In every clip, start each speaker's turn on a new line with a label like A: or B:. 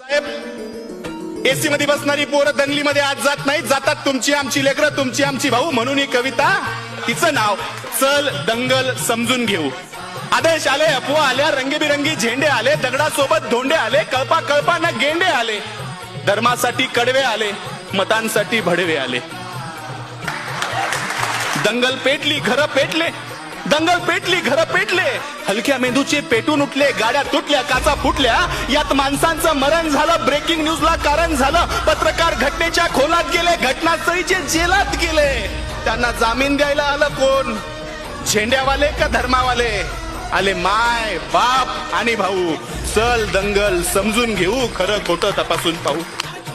A: साहेब, AC मध्ये बसणारी पोरं दंगलीमध्ये आज जात नाहीत, जातात तुमची आमची लेकरं, तुमची आमची भाऊ. म्हणून ही कविता, तिचं नाव चल दंगल समजून घेऊ. आदेश आले, अफवा आल्या, रंगीबिरंगी झेंडे आले, दगडासोबत धोंडे आले, कळपा कळपानं गेंडे आले, धर्मासाठी कडवे आले, मतांसाठी भडवे आले. दंगल पेटली, घरं पेटले, दंगल पेटली, घरं पेटले, हलक्या मेंदूचे पेटून उठले, गाड्या तुटल्या, काचा फुटल्या, यात माणसांचं मरण झालं, ब्रेकिंग न्यूजला कारण झालं, पत्रकार घटनेच्या खोलात गेले, घटनास्थळीचे जेलात गेले. त्यांना जामीन द्यायला आलं कोण? झेंड्यावाले का धर्मावाले? आले माय, बाप आणि भाऊ. चल दंगल समजून घेऊ, खरं खोटं तपासून पाहू.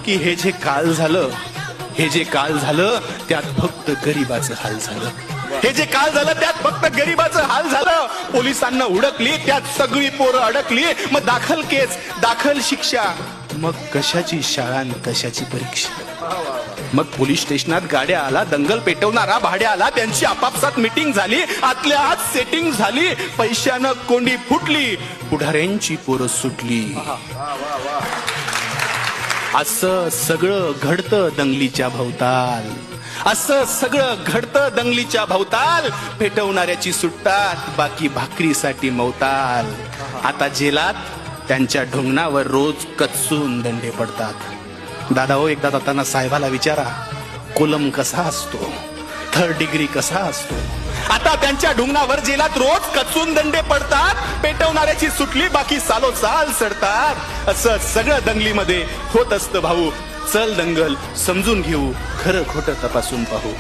A: की हे जे काल झालं, हे जे काल झालं त्यात फक्त गरीबाचं हाल झालं. हे जे काल झालं त्यात फक्त गरीबाचं हाल झालं. पोलिसांना उडकली, त्यात सगळी पोरं अडकली. मग दाखल केस, दाखल शिक्षा, मग कशाची शाळा न कशाची परीक्षा. मग पोलीस स्टेशनात गाड्या आला, दंगल पेटवणारा भाड्या आला, त्यांची आपापसात मीटिंग झाली, आतल्या आत सेटिंग झाली, पैशानं कोंडी फुटली, पुढाऱ्यांची पोरं सुटली. असं सगळं घडतं दंगलीच्या भोवताल, असं सगळं घडतं दंगलीच्या भोवताल. पेटवणाऱ्याची सुटतात, बाकी भाकरीसाठी मवताल. आता जेलात त्यांच्या ढोंगणावर रोज कचून दंडे पडतात. दादा हो, एकदा जाताना साहेबाला विचारा, कोलम कसा असतो, थर्ड डिग्री कसा असतो. आता त्यांच्या ढुंगणावर जेलात रोज कचून दंडे पडतात. पेटवणाऱ्याची सुटली, बाकी सालोसाल सडतात. असं सगळं दंगलीमध्ये होत असतं भाऊ. चल दंगल समजून घेऊ, खरं खोटं तपासून पाहू.